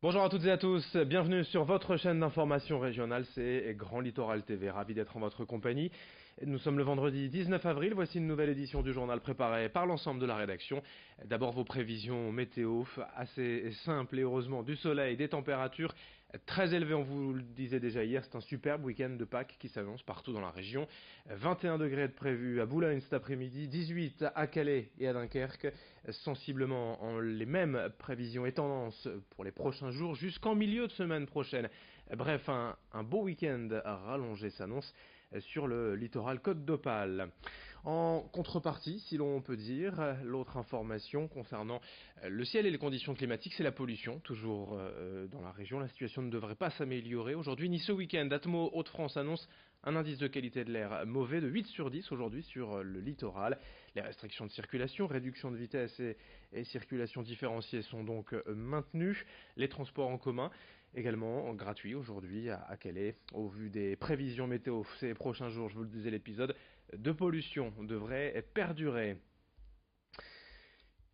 Bonjour à toutes et à tous, bienvenue sur votre chaîne d'information régionale, c'est Grand Littoral TV, ravi d'être en votre compagnie. Nous sommes le vendredi 19 avril, voici une nouvelle édition du journal préparée par l'ensemble de la rédaction. D'abord vos prévisions météo, assez simples et heureusement du soleil, des températures très élevées, on vous le disait déjà hier, c'est un superbe week-end de Pâques qui s'annonce partout dans la région. 21 degrés de prévu à Boulogne cet après-midi, 18 à Calais et à Dunkerque, sensiblement en les mêmes prévisions et tendances pour les prochains jours jusqu'en milieu de semaine prochaine. Bref, un beau week-end rallongé s'annonce sur le littoral Côte d'Opale. En contrepartie, si l'on peut dire, l'autre information concernant le ciel et les conditions climatiques, c'est la pollution. Toujours dans la région, la situation ne devrait pas s'améliorer aujourd'hui ni ce week-end. Atmo Hauts-de-France annonce un indice de qualité de l'air mauvais de 8 sur 10 aujourd'hui sur le littoral. Les restrictions de circulation, réduction de vitesse et circulation différenciée sont donc maintenues. Les transports en commun également gratuits aujourd'hui à Calais. Au vu des prévisions météo ces prochains jours, je vous le disais l'épisode de pollution devrait perdurer.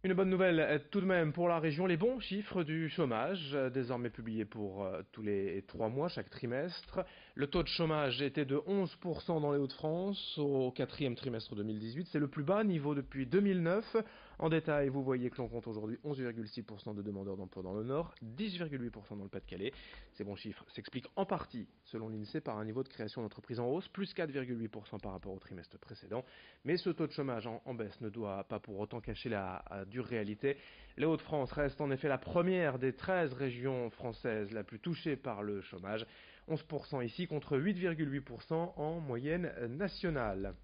Une bonne nouvelle tout de même pour la région, les bons chiffres du chômage, désormais publiés pour tous les 3 mois, chaque trimestre. Le taux de chômage était de 11% dans les Hauts-de-France au quatrième trimestre 2018. C'est le plus bas niveau depuis 2009. En détail, vous voyez que l'on compte aujourd'hui 11,6% de demandeurs d'emploi dans le Nord, 10,8% dans le Pas-de-Calais. Ces bons chiffres s'expliquent en partie, selon l'INSEE, par un niveau de création d'entreprises en hausse, plus 4,8% par rapport au trimestre précédent. Mais ce taux de chômage en baisse ne doit pas pour autant cacher la dure réalité. Les Hauts-de-France restent en effet la première des 13 régions françaises la plus touchée par le chômage. 11% ici contre 8,8% en moyenne nationale.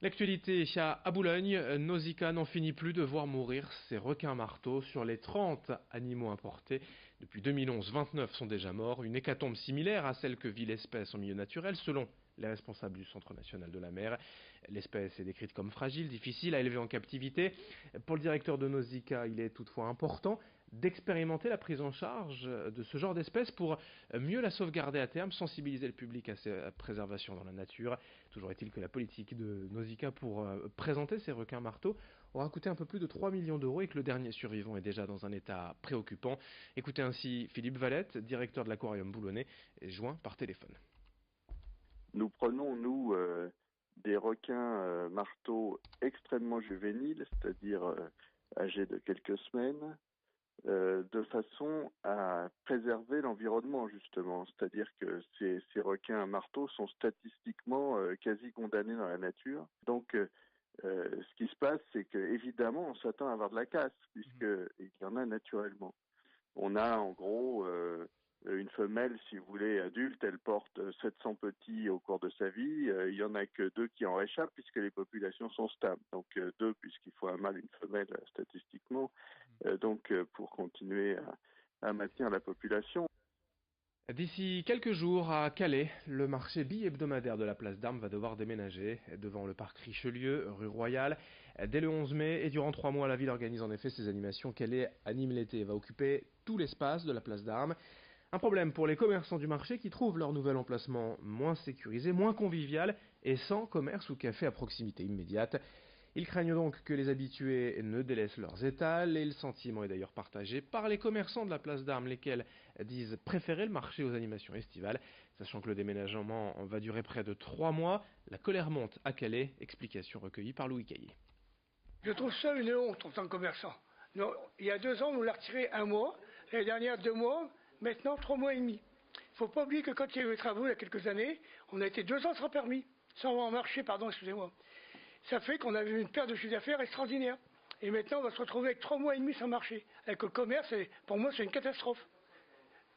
L'actualité à Boulogne, Nausicaa n'en finit plus de voir mourir ses requins marteaux. Sur les 30 animaux importés, depuis 2011, 29 sont déjà morts. Une hécatombe similaire à celle que vit l'espèce en milieu naturel, selon les responsables du Centre national de la mer. L'espèce est décrite comme fragile, difficile à élever en captivité. Pour le directeur de Nausicaa, il est toutefois important d'expérimenter la prise en charge de ce genre d'espèce pour mieux la sauvegarder à terme, sensibiliser le public à sa préservation dans la nature. Toujours est-il que la politique de Nausicaa pour présenter ces requins marteaux aura coûté un peu plus de 3 millions d'euros et que le dernier survivant est déjà dans un état préoccupant. Écoutez ainsi Philippe Valette, directeur de l'aquarium boulonnais, joint par téléphone. Nous prenons, nous, des requins marteaux extrêmement juvéniles, c'est-à-dire âgés de quelques semaines, de façon à préserver l'environnement, justement. C'est-à-dire que ces requins marteaux sont statistiquement quasi condamnés dans la nature. Donc, ce qui se passe, c'est qu'évidemment, on s'attend à avoir de la casse, puisqu'il y en a naturellement. On a en gros une femelle, si vous voulez, adulte, elle porte 700 petits au cours de sa vie. Il y en a que 2 qui en réchappent puisque les populations sont stables. Donc 2 puisqu'il faut un mâle et une femelle statistiquement. Pour continuer à maintenir la population. D'ici quelques jours à Calais, le marché bi-hebdomadaire de la place d'Armes va devoir déménager devant le parc Richelieu, rue Royale, dès le 11 mai et durant 3 mois la ville organise en effet ses animations. Calais anime l'été et va occuper tout l'espace de la place d'Armes. Un problème pour les commerçants du marché qui trouvent leur nouvel emplacement moins sécurisé, moins convivial et sans commerce ou café à proximité immédiate. Ils craignent donc que les habitués ne délaissent leurs étals et le sentiment est d'ailleurs partagé par les commerçants de la place d'Armes, lesquels disent préférer le marché aux animations estivales. Sachant que le déménagement va durer près de 3 mois, la colère monte à Calais, explication recueillie par Louis Caillé. Je trouve ça une honte en tant que commerçant. Non, il y a 2 ans, on l'a retiré 1 mois, l'année dernière 2 mois, maintenant 3 mois et demi. Il ne faut pas oublier que quand il y a eu les travaux il y a quelques années, on a été 2 ans sans permis, sans marché, excusez-moi. Ça fait qu'on a eu une perte de chiffre d'affaires extraordinaire. Et maintenant, on va se retrouver avec 3 mois et demi sans marché. Avec le commerce, pour moi, c'est une catastrophe.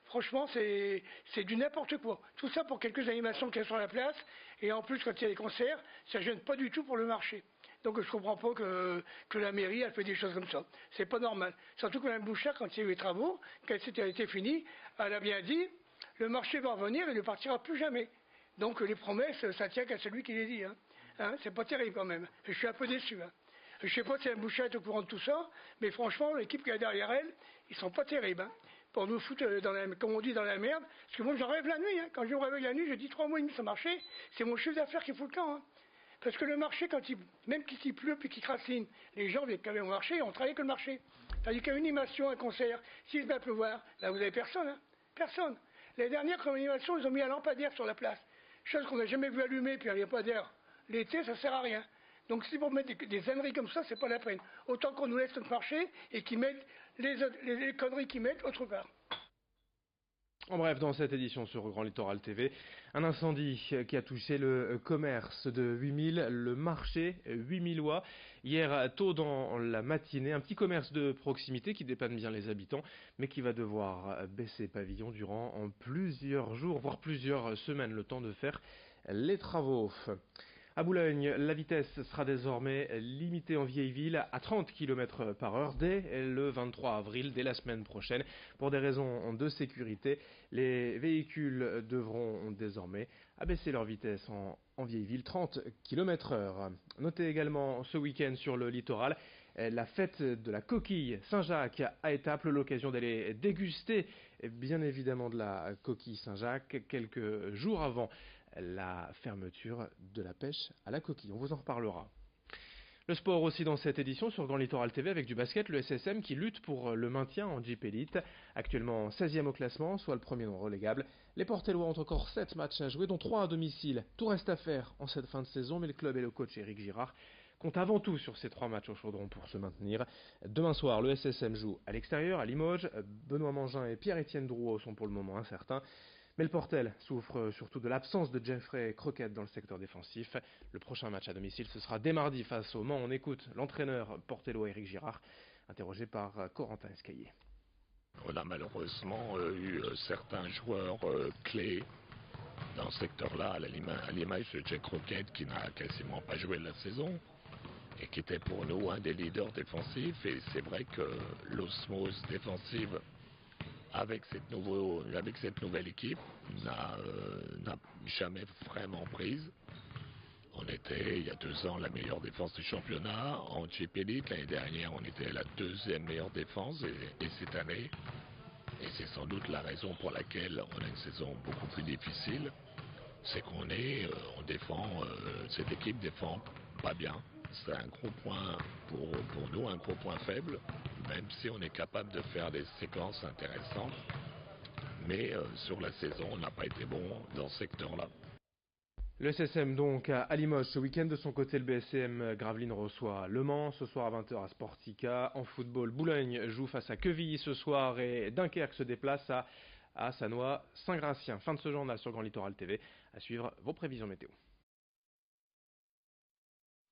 Franchement, c'est du n'importe quoi. Tout ça pour quelques animations qu'il y a sur la place. Et en plus, quand il y a des concerts, ça ne gêne pas du tout pour le marché. Donc je ne comprends pas que la mairie, elle fait des choses comme ça. C'est pas normal. Surtout que Mme Bouchard, quand il y a eu les travaux, quand c'était été fini, elle a bien dit, le marché va revenir et ne partira plus jamais. Donc les promesses, ça tient qu'à celui qui les dit. C'est pas terrible quand même. Je suis un peu déçu. Je ne sais pas si Mme Bouchard est au courant de tout ça, mais franchement, l'équipe qui est derrière elle, ils sont pas terribles. Pour nous foutre, comme on dit, dans la merde. Parce que moi, j'en rêve la nuit. Quand je me réveille la nuit, je dis 3 mois et demi sans marché. C'est mon chiffre d'affaires qui fout le camp. Parce que le marché, même qu'il pleut puis qu'il crassine, les gens viennent quand même au marché et on travaille que le marché. Tandis qu'à une animation, un concert, s'il se met à pleuvoir, là vous n'avez personne, hein. Personne. Les dernières comme animation, ils ont mis un lampadaire sur la place. Chose qu'on n'a jamais vu allumer, puis un lampadaire l'été, ça sert à rien. Donc si pour mettre des âneries comme ça, c'est pas la peine. Autant qu'on nous laisse notre marché et qu'ils mettent les conneries qu'ils mettent autre part. En bref, dans cette édition sur Grand Littoral TV, un incendie qui a touché le commerce de 8000, le marché 8000ois. Hier, tôt dans la matinée, un petit commerce de proximité qui dépanne bien les habitants, mais qui va devoir baisser pavillon durant plusieurs jours, voire plusieurs semaines, le temps de faire les travaux. À Boulogne, la vitesse sera désormais limitée en vieille ville à 30 km/h dès le 23 avril, dès la semaine prochaine. Pour des raisons de sécurité, les véhicules devront désormais abaisser leur vitesse en vieille ville, 30 km/h. Notez également ce week-end sur le littoral la fête de la coquille Saint-Jacques à Étaples, l'occasion d'aller déguster bien évidemment de la coquille Saint-Jacques quelques jours avant la fermeture de la pêche à la coquille. On vous en reparlera. Le sport aussi dans cette édition sur Grand Littoral TV avec du basket, le SSM qui lutte pour le maintien en Jeep Elite, actuellement 16e au classement, soit le premier non relégable. Les Portellois ont encore 7 matchs à jouer, dont 3 à domicile. Tout reste à faire en cette fin de saison, mais le club et le coach Éric Girard comptent avant tout sur ces 3 matchs au Chaudron pour se maintenir. Demain soir, le SSM joue à l'extérieur, à Limoges. Benoît Mangin et Pierre-Étienne Drouot sont pour le moment incertains. Mais le Portel souffre surtout de l'absence de Jeffrey Croquette dans le secteur défensif. Le prochain match à domicile, ce sera dès mardi face au Mans. On écoute l'entraîneur portellois Éric Girard, interrogé par Corentin Escaillé. On a malheureusement eu certains joueurs clés dans ce secteur-là, à l'image de Jack Croquette qui n'a quasiment pas joué la saison et qui était pour nous un des leaders défensifs. Et c'est vrai que l'osmose défensive avec cette nouvelle équipe n'a jamais vraiment prise. On était il y a 2 ans la meilleure défense du championnat en Jeep Elite. L'année dernière on était la 2e meilleure défense et cette année, et c'est sans doute la raison pour laquelle on a une saison beaucoup plus difficile, c'est on défend, cette équipe défend pas bien. C'est un gros point pour nous, un gros point faible, même si on est capable de faire des séquences intéressantes. Mais sur la saison, on n'a pas été bon dans ce secteur-là. Le SSM donc à Limoges ce week-end. De son côté, le BSM Gravelines reçoit Le Mans ce soir à 20h à Sportica. En football, Boulogne joue face à Quevilly ce soir et Dunkerque se déplace à Sannois-Saint-Gratien. Fin de ce journal sur Grand Littoral TV. À suivre vos prévisions météo.